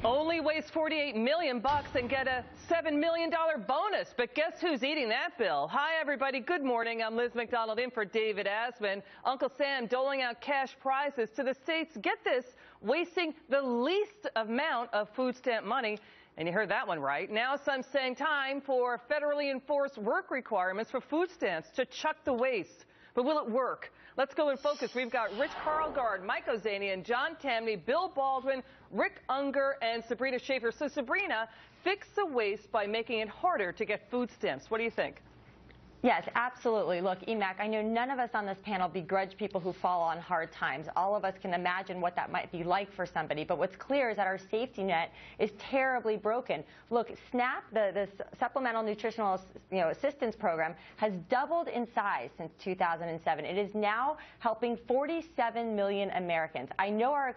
Only waste $48 million and get a $7 million bonus. But guess who's eating that bill? Hi, everybody. Good morning. I'm Liz McDonald in for David Asman. Uncle Sam doling out cash prizes to the states. Get this, wasting the least amount of food stamp money. And you heard that one right. Now some saying time for federally enforced work requirements for food stamps to chuck the waste. But will it work? Let's go in focus. We've got Rich Carlgard, Mike Ozanian, John Tamny, Bill Baldwin, Rick Unger, and Sabrina Schaefer. So, Sabrina, fix the waste by making it harder to get food stamps. What do you think? Yes, absolutely. Look, EMAC, I know none of us on this panel begrudge people who fall on hard times. All of us can imagine what that might be like for somebody. But what's clear is that our safety net is terribly broken. Look, SNAP, the Supplemental Nutritional Assistance Program, has doubled in size since 2007. It is now helping 47 million Americans. I know our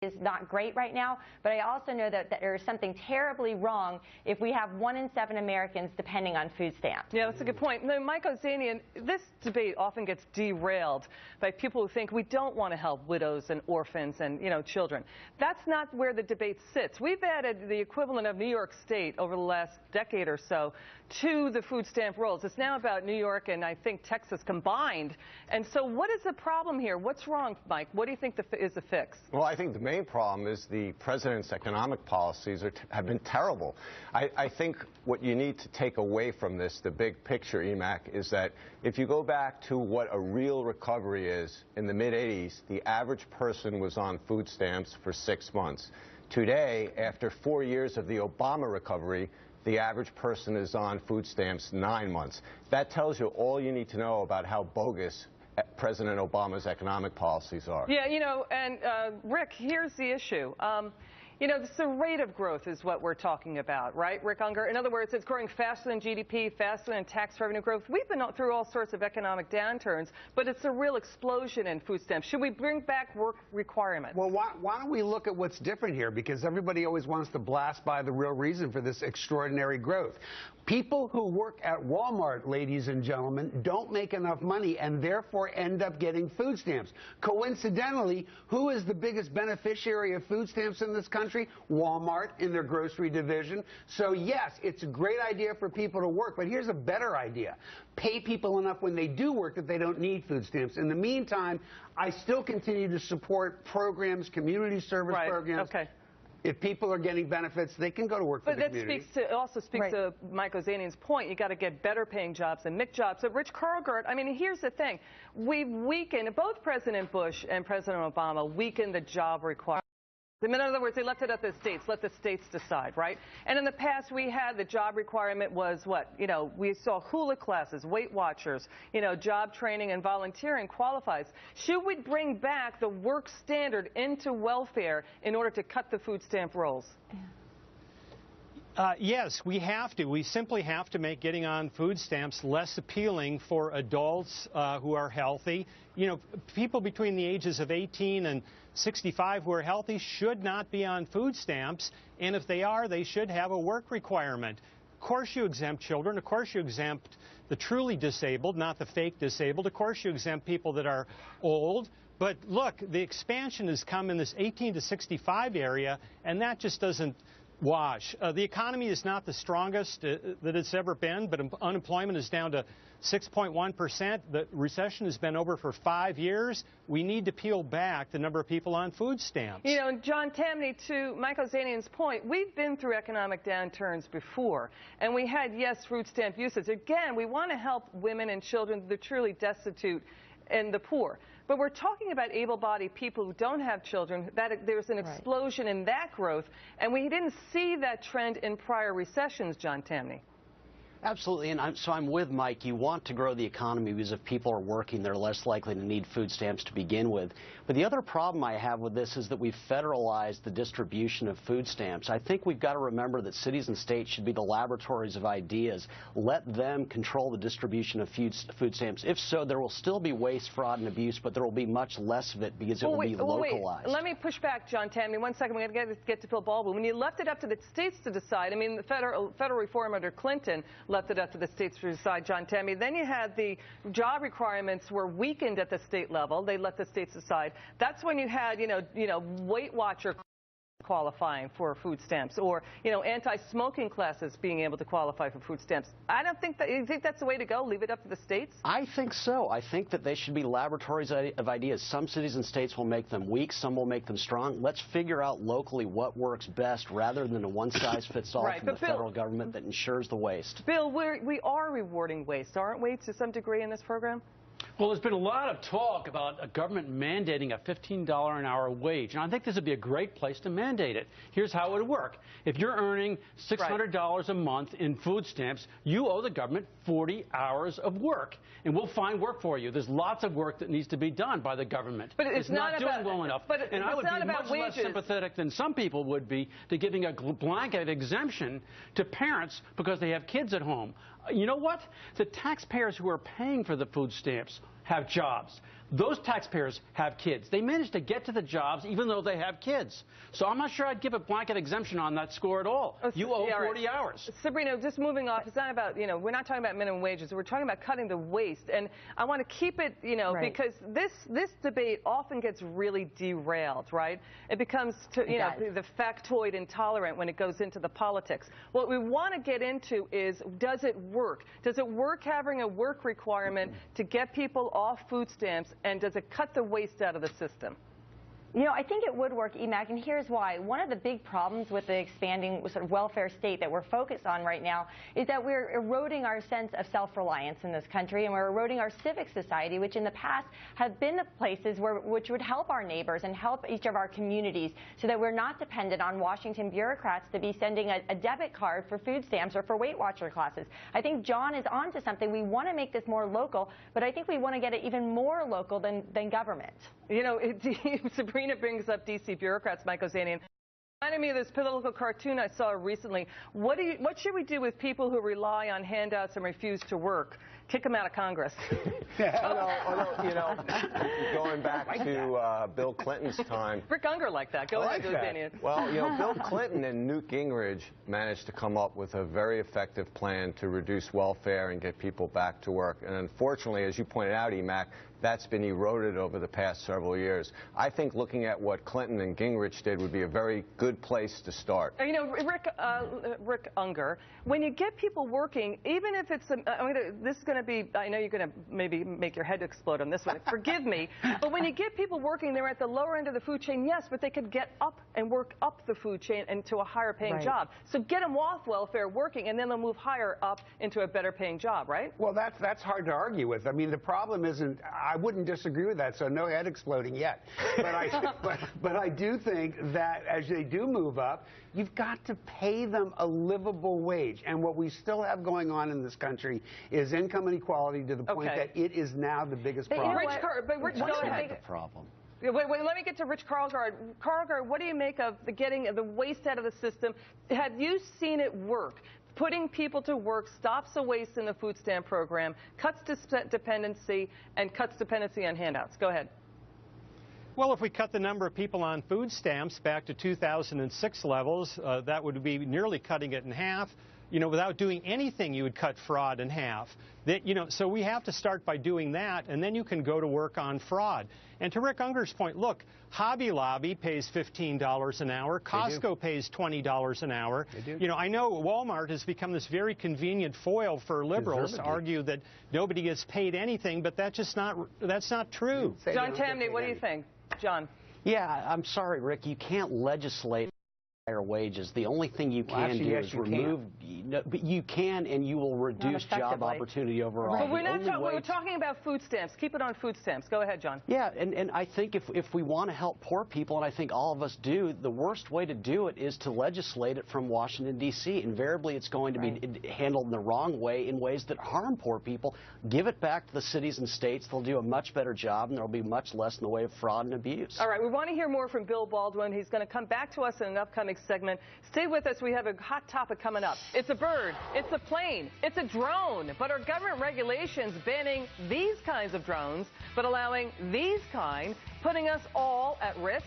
is not great right now, but I also know that there is something terribly wrong if we have 1 in 7 Americans depending on food stamps. Yeah, that's a good point. Now, Mike Ozanian, this debate often gets derailed by people who think we don't want to help widows and orphans and, children. That's not where the debate sits. We've added the equivalent of New York State over the last decade or so to the food stamp rolls. It's now about New York and I think Texas combined. And so what is the problem here? What's wrong, Mike? What do you think is the fix? Well, I think the main problem is the president's economic policies have been terrible. I think what you need to take away from this, the big picture, EMAC, is that if you go back to what a real recovery is, in the mid-'80s, the average person was on food stamps for 6 months. Today, after 4 years of the Obama recovery, the average person is on food stamps 9 months. That tells you all you need to know about how bogus President Obama's economic policies are. Yeah, and Rick, here's the issue. The rate of growth is what we're talking about, right, Rick Unger? In other words, it's growing faster than GDP, faster than tax revenue growth. We've been through all sorts of economic downturns, but it's a real explosion in food stamps. Should we bring back work requirements? Well, why don't we look at what's different here? Because everybody always wants to blast by the real reason for this extraordinary growth. People who work at Walmart, ladies and gentlemen, don't make enough money and therefore end up getting food stamps. Coincidentally, who is the biggest beneficiary of food stamps in this country? Walmart in their grocery division. So yes, it's a great idea for people to work, but here's a better idea. Pay people enough when they do work that they don't need food stamps. In the meantime, I still continue to support programs, community service programs. Okay. If people are getting benefits, they can go to work for the community. But that also speaks to Mike Ozanian's point. You got to get better paying jobs and MIC jobs. So Rich Carlgard, I mean, here's the thing. We've weakened, both President Bush and President Obama weakened the job requirement. In other words, they left it up to the states. Let the states decide, right? And in the past, we had the job requirement was what? We saw hula classes, Weight Watchers, job training and volunteering qualifies. Should we bring back the work standard into welfare in order to cut the food stamp rolls? Yes, we have to. We simply have to make getting on food stamps less appealing for adults who are healthy. People between the ages of 18 and 65 who are healthy should not be on food stamps, and if they are, they should have a work requirement. Of course you exempt children. Of course you exempt the truly disabled, not the fake disabled. Of course you exempt people that are old. But look, the expansion has come in this 18 to 65 area, and that just doesn't wash. The economy is not the strongest that it's ever been, but unemployment is down to 6.1%. The recession has been over for 5 years. We need to peel back the number of people on food stamps. John Tamny, to Mike Ozanian's point, we've been through economic downturns before, and we had, yes, food stamp usage. Again, we want to help women and children, the truly destitute and the poor. But we're talking about able-bodied people who don't have children. There's an explosion in that growth, and we didn't see that trend in prior recessions, John Tamny. Absolutely, and so I'm with Mike. You want to grow the economy because if people are working, they're less likely to need food stamps to begin with. But the other problem I have with this is that we've federalized the distribution of food stamps. I think we've got to remember that cities and states should be the laboratories of ideas. Let them control the distribution of food stamps. If so, there will still be waste, fraud, and abuse, but there will be much less of it because it will be localized. Let me push back, John Tamny. 1 second. We're going to get to Bill Baldwin. When you left it up to the states to decide, I mean, the federal reform under Clinton left it up to the states to decide, John Tammy. Then you had the job requirements were weakened at the state level. They let the states decide. That's when you had, Weight Watcher qualifying for food stamps, or anti-smoking classes being able to qualify for food stamps. I don't think that. You think that's the way to go? Leave it up to the states? I think so. I think that they should be laboratories of ideas. Some cities and states will make them weak, some will make them strong. Let's figure out locally what works best rather than a one-size-fits-all from the federal government that ensures the waste. Bill, we are rewarding waste, aren't we, to some degree in this program? Well, there's been a lot of talk about a government mandating a $15 an hour wage, and I think this would be a great place to mandate it. Here's how it would work. If you're earning $600 a month in food stamps, you owe the government 40 hours of work, and we'll find work for you. There's lots of work that needs to be done by the government. But it's not doing well enough. And I would be much less sympathetic than some people would be to giving a blanket exemption to parents because they have kids at home. You know what? The taxpayers who are paying for the food stamps have jobs. Those taxpayers have kids. They manage to get to the jobs even though they have kids. So I'm not sure I'd give a blanket exemption on that score at all. You owe 40 hours. Sabrina, just moving off, it's not about, we're not talking about minimum wages. We're talking about cutting the waste. And I want to keep it, because this debate often gets really derailed, right? It becomes, the factoid intolerant when it goes into the politics. What we want to get into is, does it work? Does it work having a work requirement to get people off food stamps? And does it cut the waste out of the system? I think it would work, EMAC, and here's why. One of the big problems with the expanding sort of welfare state that we're focused on right now is that we're eroding our sense of self-reliance in this country, and we're eroding our civic society, which in the past have been the places which would help our neighbors and help each of our communities so that we're not dependent on Washington bureaucrats to be sending a debit card for food stamps or for Weight Watcher classes. I think John is onto something. We want to make this more local, but I think we want to get it even more local than government. Sabrina brings up D.C. bureaucrats, Mike Ozanian. Reminded me of this political cartoon I saw recently. What should we do with people who rely on handouts and refuse to work? Kick them out of Congress. Going back to Bill Clinton's time. Rick Unger liked that. Go ahead, Ozanian. Well, Bill Clinton and Newt Gingrich managed to come up with a very effective plan to reduce welfare and get people back to work. And unfortunately, as you pointed out, EMAC, that's been eroded over the past several years. I think looking at what Clinton and Gingrich did would be a very good place to start. Rick Unger, when you get people working, even if it's, this is going to be, I know you're going to maybe make your head explode on this one, forgive me, but when you get people working, they're at the lower end of the food chain, yes, but they could get up and work up the food chain into a higher paying job. So get them off welfare working, and then they'll move higher up into a better paying job, right? Well, that's hard to argue with. I mean, the problem isn't, I wouldn't disagree with that, so no head exploding yet. But I do think that as they do move up, you've got to pay them a livable wage. And what we still have going on in this country is income inequality to the point that it is now the biggest problem. Rich, go ahead. The problem. Wait, let me get to Rich Karlgaard. Karlgaard, what do you make of getting the waste out of the system? Have you seen it work? Putting people to work stops the waste in the food stamp program, cuts dependency, and cuts dependency on handouts. Go ahead. Well, if we cut the number of people on food stamps back to 2006 levels, that would be nearly cutting it in half. Without doing anything, you would cut fraud in half. So we have to start by doing that, and then you can go to work on fraud. And to Rick Unger's point, look, Hobby Lobby pays $15 an hour. Costco pays $20 an hour. I know Walmart has become this very convenient foil for liberals to argue that nobody gets paid anything, but that's not true. John Tamney, what do you think? John. Yeah, I'm sorry, Rick. You can't legislate higher wages. The only thing you can do is remove. But you can, and you will reduce job opportunity overall. But we're talking about food stamps. Keep it on food stamps. Go ahead, John. Yeah, and I think if we want to help poor people, and I think all of us do, the worst way to do it is to legislate it from Washington, D.C. Invariably, it's going to be handled in the wrong way, in ways that harm poor people. Give it back to the cities and states. They'll do a much better job, and there will be much less in the way of fraud and abuse. All right, we want to hear more from Bill Baldwin. He's going to come back to us in an upcoming segment. Stay with us. We have a hot topic coming up. It's a bird, it's a plane, it's a drone. But are government regulations banning these kinds of drones, but allowing these kind, putting us all at risk?